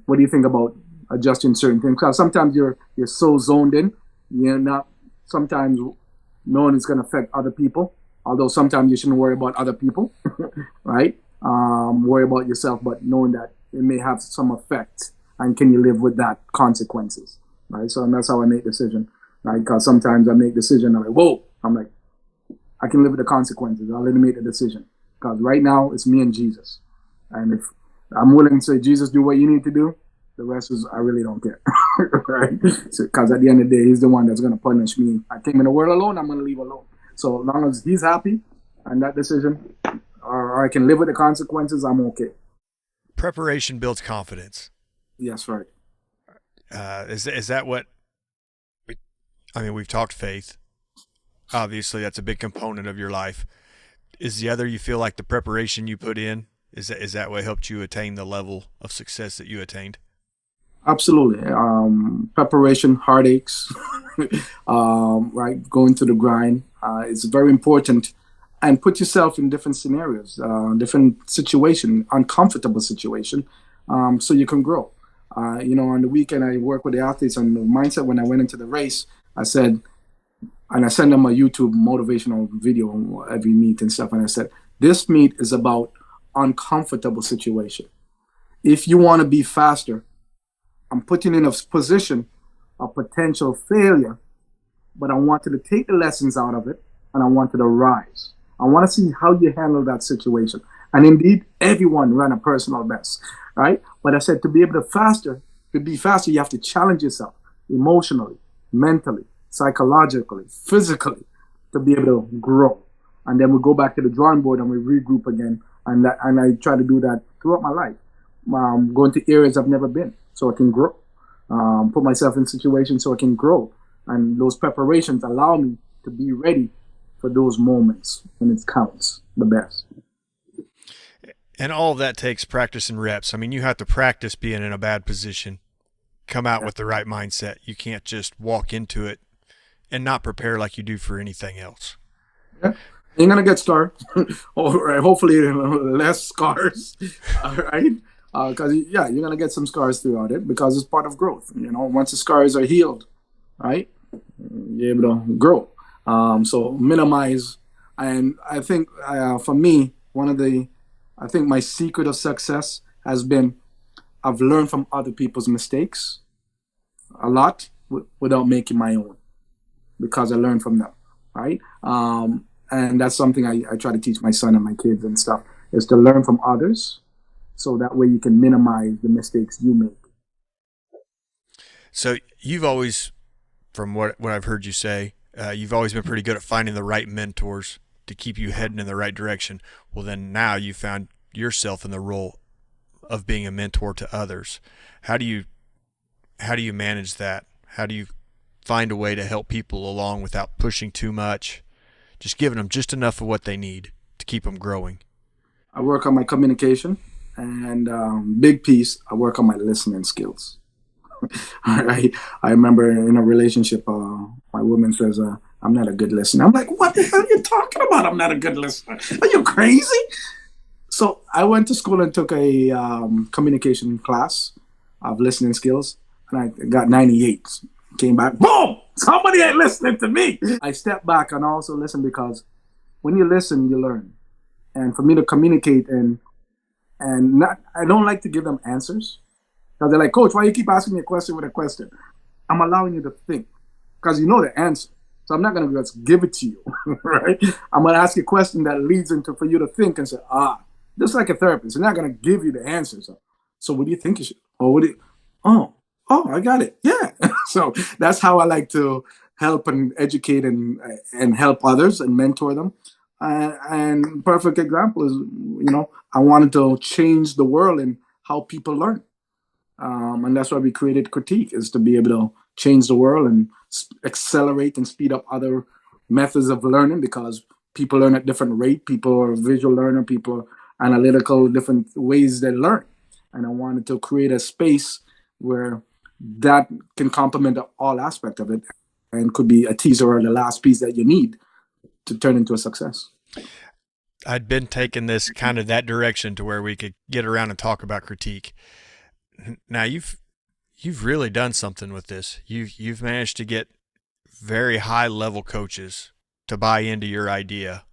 what do you think about adjusting certain things? Because sometimes you're so zoned in, you're not sometimes knowing it's going to affect other people. Although sometimes you shouldn't worry about other people, right? Worry about yourself, but knowing that it may have some effect, and can you live with that consequences, right? So that's how I make decision, right? Because sometimes I make decision, I'm like, whoa, I'm like, I can live with the consequences. I'll let me make the decision. Because right now it's me and Jesus, and if I'm willing to say, Jesus, do what you need to do, the rest is I really don't care, right? Because at the end of the day, he's the one that's going to punish me. I came in the world alone, I'm going to leave alone. So as long as he's happy and that decision, or I can live with the consequences, I'm okay. Preparation builds confidence. Yes, right. Is that what? We've talked faith. Obviously, that's a big component of your life. Is the other, you feel like the preparation you put in, is that what helped you attain the level of success that you attained? Absolutely. Preparation, heartaches, right? Going to the grind. It's very important, and put yourself in different scenarios, different situation, uncomfortable situation, so you can grow. On the weekend, I work with the athletes on the mindset. When I went into the race, I said, and I send them a YouTube motivational video on every meet and stuff. And I said, this meet is about uncomfortable situation. If you want to be faster, I'm putting in a position of potential failure, but I wanted to take the lessons out of it, and I wanted to rise. I want to see how you handle that situation. And indeed, everyone ran a personal best, right? But I said, to be faster, you have to challenge yourself emotionally, mentally, psychologically, physically, to be able to grow. And then we go back to the drawing board and we regroup again. And I try to do that throughout my life, going to areas I've never been so I can grow, put myself in situations so I can grow. And those preparations allow me to be ready for those moments when it counts the best. And all of that takes practice and reps. You have to practice being in a bad position, come out with the right mindset. You can't just walk into it and not prepare like you do for anything else. Yeah. You're going to get scarred. All right. Hopefully less scars. All right. Because yeah, you're gonna get some scars throughout it because it's part of growth. Once the scars are healed, right, you're able to grow. So minimize, and I think for me, I think my secret of success has been I've learned from other people's mistakes a lot without making my own because I learned from them, right? And that's something I try to teach my son and my kids and stuff is to learn from others so that way you can minimize the mistakes you make. So you've always, from what I've heard you say, you've always been pretty good at finding the right mentors to keep you heading in the right direction. Well, then now you found yourself in the role of being a mentor to others. How do you manage that? How do you find a way to help people along without pushing too much, just giving them just enough of what they need to keep them growing? I work on my communication and big piece, I work on my listening skills. I remember in a relationship, my woman says, I'm not a good listener. I'm like, what the hell are you talking about? I'm not a good listener. Are you crazy? So I went to school and took a communication class of listening skills, and I got 98. Came back, boom! Somebody ain't listening to me. I stepped back and also listen because when you listen, you learn. And for me to communicate and not, I don't like to give them answers because they're like, Coach, why you keep asking me a question with a question? I'm allowing you to think because you know the answer. So I'm not going to just give it to you, right? I'm going to ask you a question that leads into for you to think and say, just like a therapist, they're not going to give you the answers. So what do you think you should? Or what do you? I got it. Yeah. So that's how I like to help and educate and help others and mentor them. And perfect example is, I wanted to change the world and how people learn. And that's why we created Critiq, is to be able to change the world and accelerate and speed up other methods of learning because people learn at different rate. People are visual learner, people are analytical, different ways they learn. And I wanted to create a space where that can complement all aspect of it and could be a teaser or the last piece that you need to turn into a success. I'd been taking this kind of that direction to where we could get around and talk about Critiq. Now you've really done something with this. You've managed to get very high level coaches to buy into your idea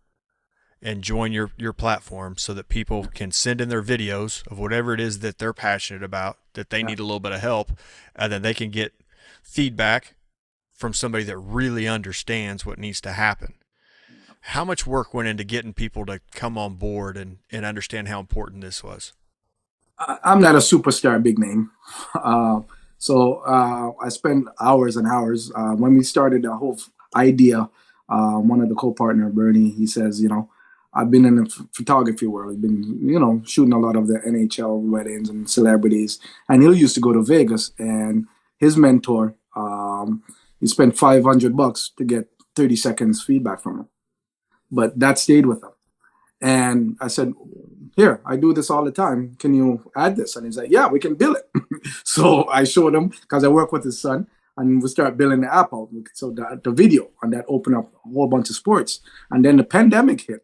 and join your platform so that people can send in their videos of whatever it is that they're passionate about, that they need a little bit of help, and then they can get feedback from somebody that really understands what needs to happen. How much work went into getting people to come on board and understand how important this was? I'm not a superstar big name. So I spent hours and hours. When we started the whole idea, one of the co-partner, Bernie, he says, I've been in the photography world. I've been, shooting a lot of the NHL weddings and celebrities. And he used to go to Vegas, and his mentor, he spent $500 to get 30 seconds feedback from him. But that stayed with him. And I said, here, I do this all the time. Can you add this? And he's like, yeah, we can bill it. So I showed him because I work with his son, and we start billing the app out. So the video, and that opened up a whole bunch of sports. And then the pandemic hit.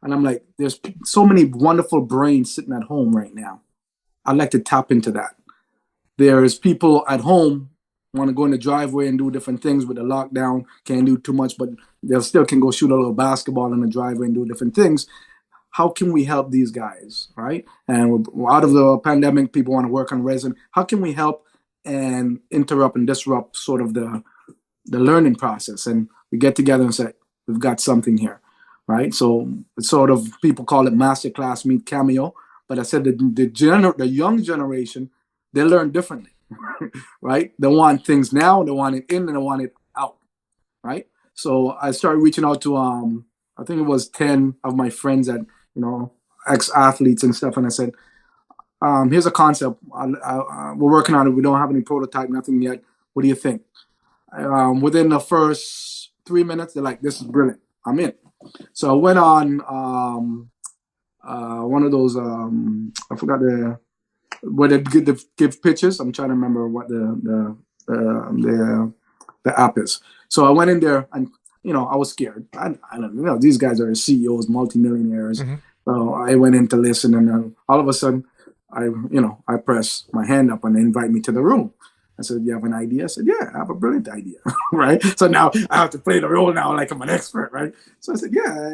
And I'm like, there's so many wonderful brains sitting at home right now. I'd like to tap into that. There's people at home want to go in the driveway and do different things with the lockdown, can't do too much, but they still can go shoot a little basketball in the driveway and do different things. How can we help these guys, right? And out of the pandemic, people want to work on resin. How can we help and interrupt and disrupt sort of the learning process? And we get together and say, we've got something here, right? So it's sort of, people call it masterclass meet cameo, but I said the young generation, they learn differently. Right? They want things now, they want it in, and they want it out. Right? So I started reaching out to I think it was 10 of my friends that, ex-athletes and stuff, and I said, here's a concept. We're working on it. We don't have any prototype, nothing yet. What do you think? Within the first 3 minutes, they're like, this is brilliant. I'm in. So I went on one of those, I forgot where they give pitches. I'm trying to remember what the app is. So I went in there, and I was scared. I don't know. These guys are CEOs, multimillionaires. Mm-hmm. So I went in to listen, and all of a sudden, I press my hand up and they invite me to the room. I said, "You have an idea?" I said, "Yeah, I have a brilliant idea." Right. So now I have to play the role now like I'm an expert, right? So I said, "Yeah,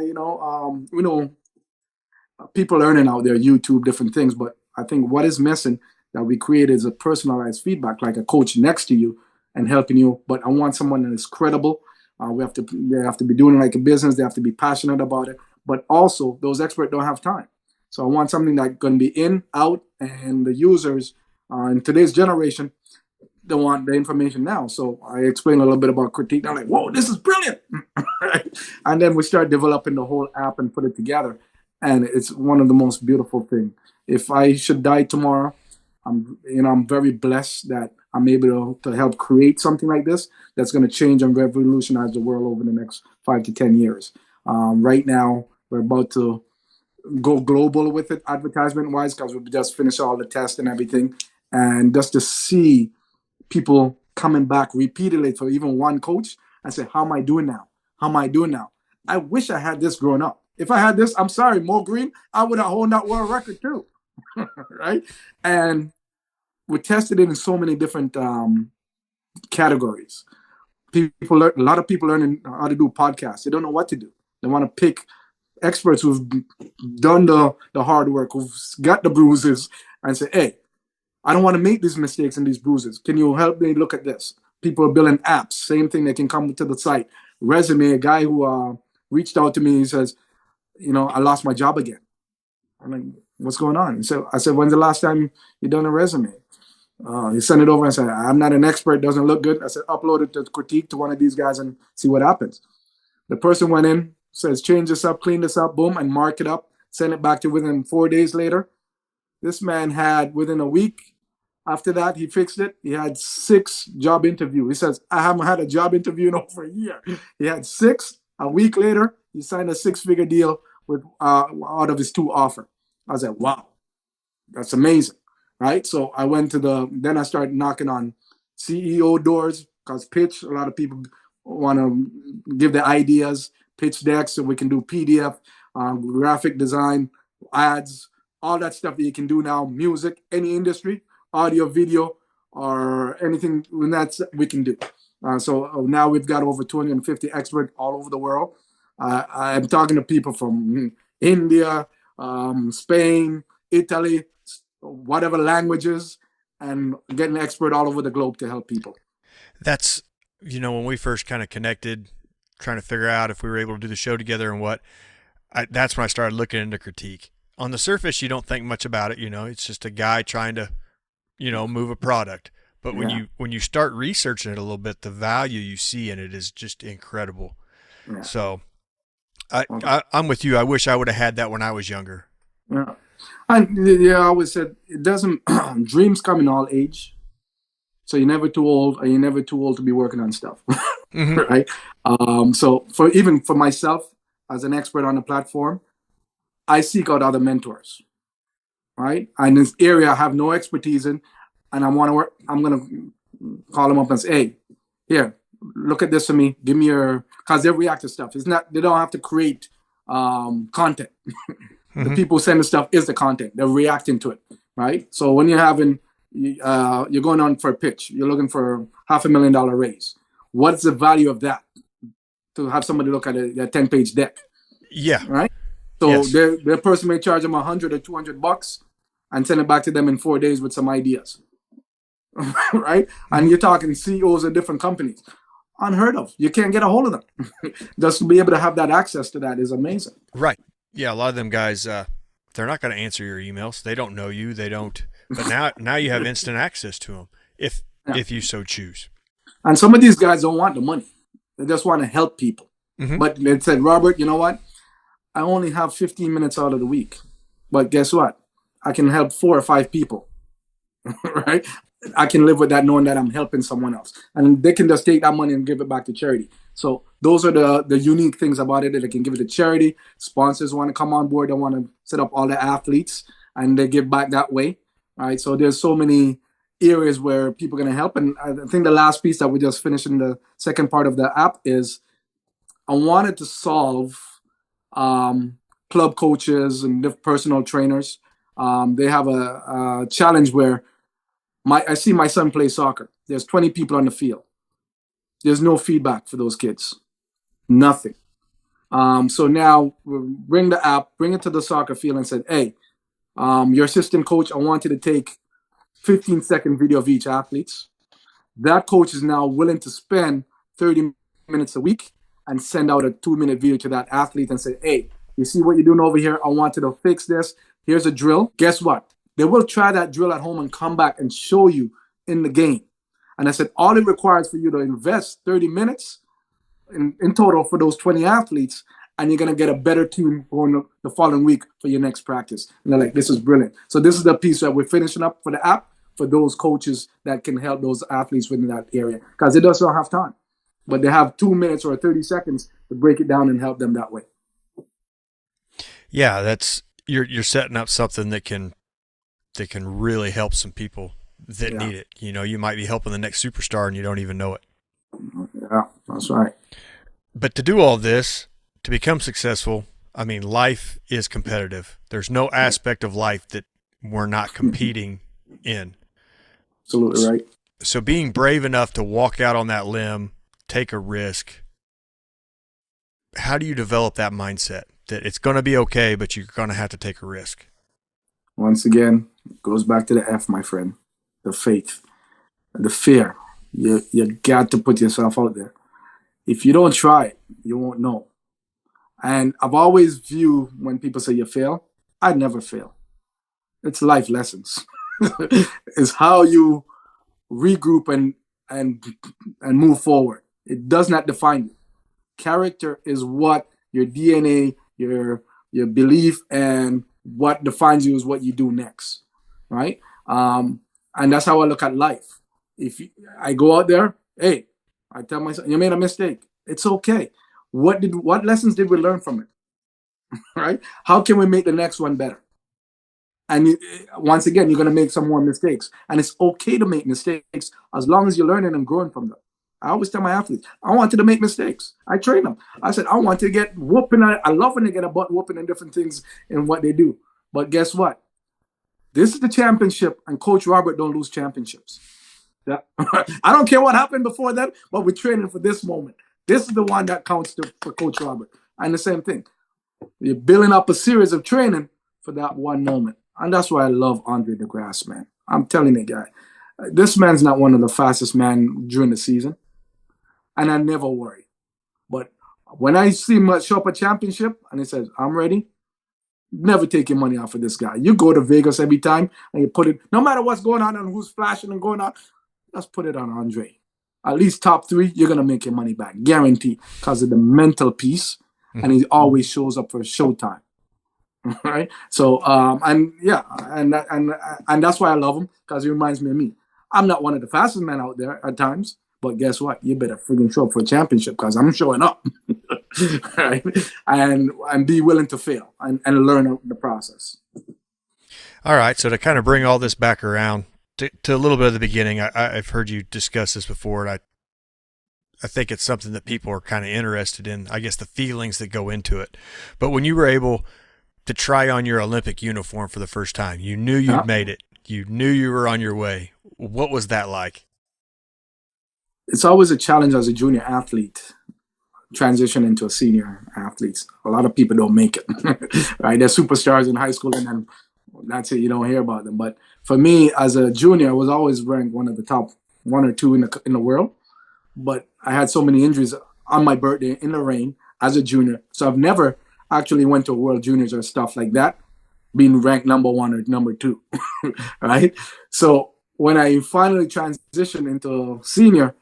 people learning out there, YouTube, different things, but I think what is missing that we create is a personalized feedback, like a coach next to you and helping you. But I want someone that is credible. They have to be doing like a business. They have to be passionate about it. But also, those experts don't have time. So I want something that's going to be in, out, and the users in today's generation, they want the information now. So I explained a little bit about Critiq. I'm like, whoa, this is brilliant. Right? And then we start developing the whole app and put it together. And it's one of the most beautiful things. If I should die tomorrow, I'm very blessed that I'm able to help create something like this that's going to change and revolutionize the world over the next 5 to 10 years. Right now, we're about to go global with it, advertisement wise, because we just finished all the tests and everything. And just to see people coming back repeatedly for even one coach and say, "How am I doing now? How am I doing now?" I wish I had this growing up. If I had this, I'm sorry, Mo Green, I would have held that world record too. Right? And we tested it in so many different categories. A lot of people learning how to do podcasts. They don't know what to do. They want to pick experts who've done the hard work, who've got the bruises, and say, "Hey, I don't want to make these mistakes and these bruises. Can you help me look at this?" People are building apps. Same thing. They can come to the site. Resume, a guy who reached out to me, he says, "I lost my job again." I'm like, "What's going on?" I said, "When's the last time you done a resume?" He sent it over and said, "I'm not an expert. Doesn't look good." I said, "Upload it to Critiq to one of these guys and see what happens." The person went in, says, "Change this up, clean this up, boom, and mark it up." Send it back to within 4 days later. This man had, within a week, after that, he fixed it. He had 6 job interviews. He says, "I haven't had a job interview in over a year." He had 6. A week later, he signed a 6-figure deal with out of his 2 offers. I was like, "Wow, that's amazing." Right? So then I started knocking on CEO doors because pitch, a lot of people want to give their ideas, pitch decks, so we can do PDF, graphic design, ads, all that stuff that you can do now, music, any industry, audio, video, or anything we can do. So now we've got over 250 experts all over the world. I'm talking to people from India, Spain, Italy, whatever languages, and getting an expert all over the globe to help people. That's, when we first kind of connected, trying to figure out if we were able to do the show together and that's when I started looking into Critiq. On the surface, you don't think much about it. It's just a guy trying to, move a product. But when you start researching it a little bit, the value you see in it is just incredible. Yeah. So I'm with you. I wish I would have had that when I was younger. Yeah. And I always said it doesn't. Dreams come in all age, so you're never too old, and you're never too old to be working on stuff, mm-hmm. Right? So for myself as an expert on the platform, I seek out other mentors, right? And in this area I have no expertise in, and I want to work. I'm gonna call them up and say, "Hey, here, look at this for me. Give me because they react to stuff. It's not. They don't have to create content." The people sending stuff is the content. They're reacting to it, right? So when you're going on for a pitch, you're looking for $500,000 raise. What's the value of that? To have somebody look at a 10-page deck. Yeah. Right. So yes. Their person may charge them $100 or $200 and send it back to them in 4 days with some ideas. Right. Mm-hmm. And you're talking CEOs of different companies. Unheard of. You can't get a hold of them. Just to be able to have that access to that is amazing. Right. Yeah, a lot of them guys, they're not going to answer your emails. They don't know you. They don't. But now you have instant access to them if you so choose. And some of these guys don't want the money. They just want to help people. Mm-hmm. But they said, "Robert, you know what? I only have 15 minutes out of the week. But guess what? I can help 4 or 5 people." Right? I can live with that knowing that I'm helping someone else. And they can just take that money and give it back to charity. So those are the unique things about it, that they can give it to charity. Sponsors want to come on board. They want to set up all the athletes and they give back that way. Right. So there's so many areas where people are going to help. And I think the last piece that we just finished in the second part of the app is I wanted to solve club coaches and personal trainers They have a challenge where I see my son play soccer. There's 20 people on the field. There's no feedback for those kids. Nothing. So now we bring the app, bring it to the soccer field and said, hey, your assistant coach, I want you to take 15-second video of each athlete. That coach is now willing to spend 30 minutes a week and send out a 2-minute video to that athlete and say, hey, you see what you're doing over here? I want you to fix this. Here's a drill. Guess what? They will try that drill at home and come back and show you in the game. And I said, all it requires for you to invest 30 minutes in total for those 20 athletes, and you're going to get a better team going the following week for your next practice. And they're like, this is brilliant. So this is the piece that we're finishing up for the app for those coaches that can help those athletes within that area, because they don't have time. But they have 2 minutes or 30 seconds to break it down and help them that way. Yeah, that's you're setting up something that can really help some people that need it. You know, you might be helping the next superstar and you don't even know it. Yeah, that's right. But to do all this, to become successful, I mean, life is competitive. There's no aspect of life that we're not competing in. Absolutely right. So being brave enough to walk out on that limb, take a risk, how do you develop that mindset that it's going to be okay, but you're going to have to take a risk? Once again, it goes back to the F, my friend. The faith, the fear. You got to put yourself out there. If you don't try it, you won't know. And I've always viewed when people say you fail, I never fail. It's life lessons. It's how you regroup and move forward. It does not define you. Character is what your DNA, your belief, and what defines you is what you do next, right? And that's how I look at life. If I go out there, hey, I tell myself, you made a mistake. It's okay. What lessons did we learn from it? Right? How can we make the next one better? And once again, you're going to make some more mistakes. And it's okay to make mistakes as long as you're learning and growing from them. I always tell my athletes, I wanted to make mistakes. I train them. I said, I want to get whooping. I love when they get a butt whooping and different things in what they do. But guess what? This is the championship, and Coach Robert don't lose championships. Yeah. I don't care what happened before that, but we're training for this moment. This is the one that counts for Coach Robert. And the same thing. You're building up a series of training for that one moment. And that's why I love Andre DeGrasse, man. I'm telling you, guy, this man's not one of the fastest men during the season. And I never worry. But when I see him show up a championship and he says, I'm ready, never take your money off of this guy. You go to Vegas every time and you put it, no matter what's going on and who's flashing and going on, let's put it on Andre. At least top 3, you're going to make your money back. Guaranteed. Because of the mental piece. Mm-hmm. And he always shows up for showtime. Right? So, and that's why I love him, because he reminds me of me. I'm not one of the fastest men out there at times, but guess what? You better freaking show up for a championship, because I'm showing up. Right? And be willing to fail and learn the process. All right. So to kind of bring all this back around to a little bit of the beginning, I've heard you discuss this before, and I think it's something that people are kind of interested in, I guess, the feelings that go into it. But when you were able to try on your Olympic uniform for the first time, you knew you'd made it. You knew you were on your way. What was that like? It's always a challenge as a junior athlete, transition into a senior athlete. A lot of people don't make it, right? They're superstars in high school, and then that's it. You don't hear about them. But for me, as a junior, I was always ranked one of the top 1 or 2 in the world. But I had so many injuries on my birthday in the rain as a junior. So I've never actually went to World Juniors or stuff like that, being ranked number 1 or number 2, right? So when I finally transitioned into senior,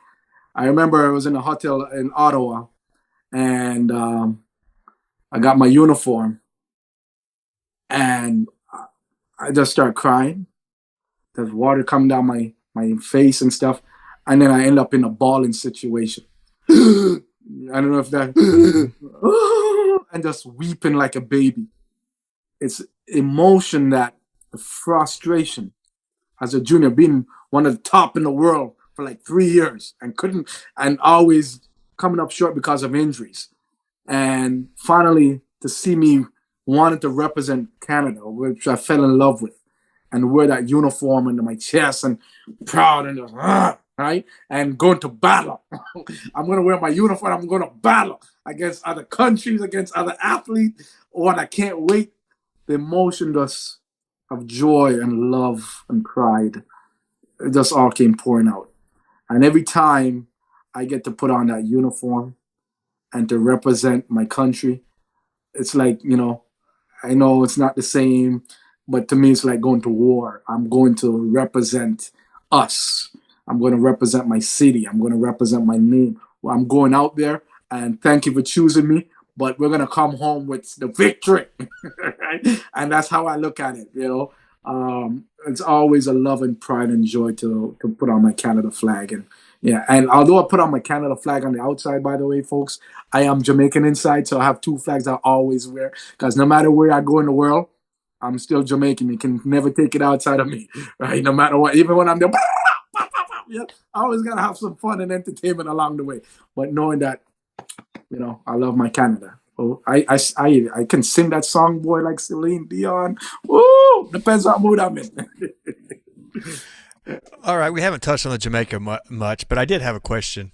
I remember I was in a hotel in Ottawa, and I got my uniform, and I just started crying. There's water coming down my face and stuff, and then I end up in a bawling situation. I don't know if that, and just weeping like a baby. It's emotion, that the frustration as a junior, being one of the top in the world for like 3 years and always coming up short because of injuries. And finally to see me wanted to represent Canada, which I fell in love with, and wear that uniform under my chest and proud and right, and going to battle. I'm going to wear my uniform. I'm going to battle against other countries, against other athletes. Oh, and I can't wait. The emotion just of joy and love and pride, it just all came pouring out. And every time I get to put on that uniform and to represent my country, it's like, I know it's not the same, but to me, it's like going to war. I'm going to represent us. I'm going to represent my city. I'm going to represent my name. Well, I'm going out there, and thank you for choosing me, but we're going to come home with the victory. Right? And that's how I look at it, it's always a love and pride and joy to put on my Canada flag. And yeah, and although I put on my Canada flag on the outside, by the way, folks, I am Jamaican inside, so I have two flags I always wear because no matter where I go in the world, I'm still Jamaican. You can never take it outside of me, right? No matter what, even when I'm there, yeah, I always gotta have some fun and entertainment along the way. But knowing that, I love my Canada. Oh, I can sing that song, boy, like Celine Dion. Woo! Depends on what mood I'm in. All right, we haven't touched on the Jamaica much, but I did have a question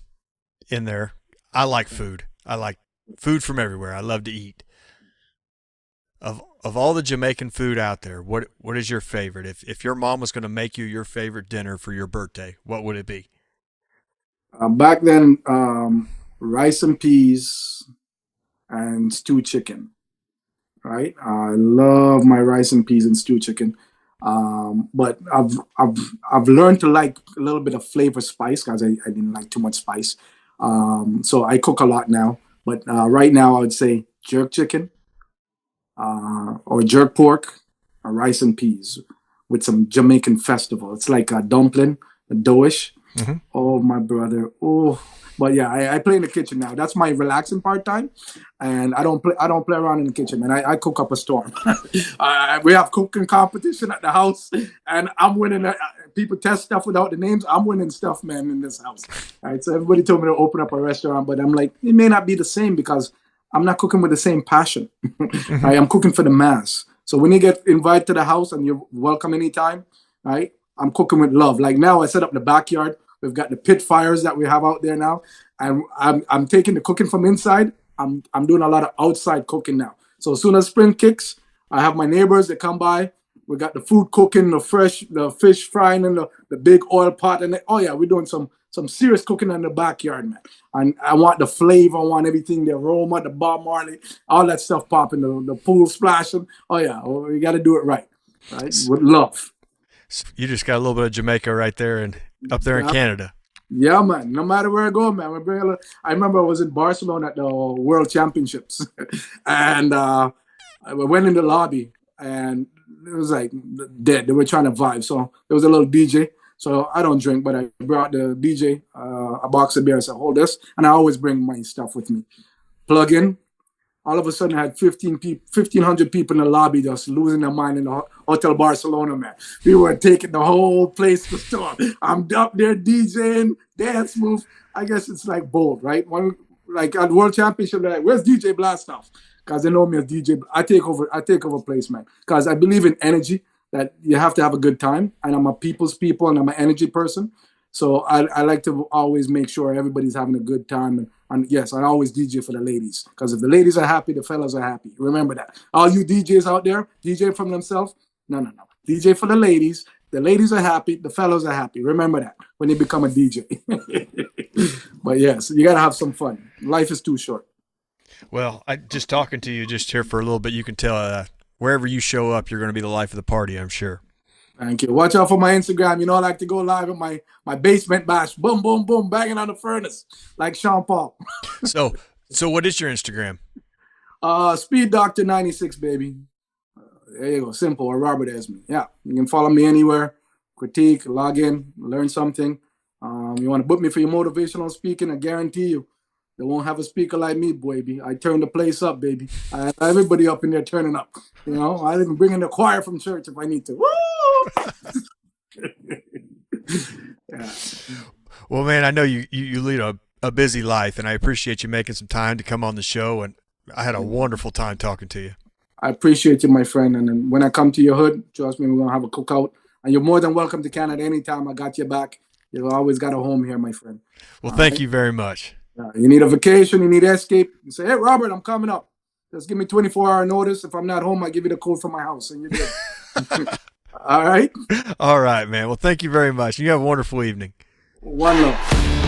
in there. I like food. I like food from everywhere. I love to eat. Of all the Jamaican food out there, what is your favorite? If your mom was going to make you your favorite dinner for your birthday, what would it be? Back then, rice and peas and stewed chicken. Right, I love my rice and peas and stewed chicken. But I've learned to like a little bit of flavor spice because I didn't like too much spice. So I cook a lot now. But right now, I would say jerk chicken or jerk pork or rice and peas with some Jamaican festival. It's like a dumpling, a doughish. Mm-hmm. Oh, my brother. Oh, but yeah, I play in the kitchen now. That's my relaxing part time, and I don't play around in the kitchen, man. I cook up a storm. We have cooking competition at the house, and I'm winning. People test stuff without the names. I'm winning stuff, man, in this house. All right, so everybody told me to open up a restaurant, but I'm like, it may not be the same because I'm not cooking with the same passion. Mm-hmm. Right? I'm cooking for the mass. So when you get invited to the house and you're welcome anytime, right? I'm cooking with love. Like now, I set up the backyard. We've got the pit fires that we have out there now, and I'm taking the cooking from inside. I'm doing a lot of outside cooking now. So as soon as spring kicks, I have my neighbors that come by. We got the food cooking, the fish frying in the big oil pot, and oh yeah, we're doing some serious cooking in the backyard, man. And I want the flavor, I want everything, the aroma, the Bob Marley, all that stuff popping, the pool splashing. Oh yeah, we got to do it right with love. You just got a little bit of Jamaica right there and up there in Canada. Yeah, man. No matter where I go, man. I remember I was in Barcelona at the World Championships, and I went in the lobby, and it was like dead. They were trying to vibe, so there was a little DJ. So I don't drink, but I brought the DJ a box of beer. I said, "Hold this," and I always bring my stuff with me. Plug in. All of a sudden, I had 1,500 people in the lobby just losing their mind in the Hotel Barcelona, man. We were taking the whole place to storm. I'm up there DJing, dance move. I guess it's like bold, right? Like at World Championship, they're like, where's DJ Blastoff? Because they know me as DJ. I take over place, man. Because I believe in energy, that you have to have a good time. And I'm a people's people and I'm an energy person. So I like to always make sure everybody's having a good time. And yes, I always DJ for the ladies. Because if the ladies are happy, the fellas are happy. Remember that. All you DJs out there, DJ from themselves? No. DJ for the ladies. The ladies are happy. The fellas are happy. Remember that when you become a DJ. But yes, you got to have some fun. Life is too short. Well, I just talking to you just here for a little bit, you can tell wherever you show up, you're going to be the life of the party, I'm sure. Thank you. Watch out for my Instagram. I like to go live with my basement bash. Boom, boom, boom, banging on the furnace like Sean Paul. So what is your Instagram? Speed Doctor 96, baby. There you go. Simple. Or Robert Esmie. Yeah. You can follow me anywhere. Critique, log in, learn something. You want to book me for your motivational speaking, I guarantee you, they won't have a speaker like me, baby. I turn the place up, baby. I have everybody up in there turning up. I even bring in the choir from church if I need to. Woo! Yeah. Well, man, I know you lead a busy life, and I appreciate you making some time to come on the show, and I had a wonderful time talking to you. I appreciate you, my friend. And then when I come to your hood, trust me, we're going to have a cookout. And you're more than welcome to Canada anytime. I got your back. You've always got a home here, my friend. Well, thank you very much. You need a vacation, you need escape. You say, hey, Robert, I'm coming up. Just give me 24-hour notice. If I'm not home, I give you the code for my house, and you're good. All right? All right, man. Well, thank you very much. You have a wonderful evening. One love.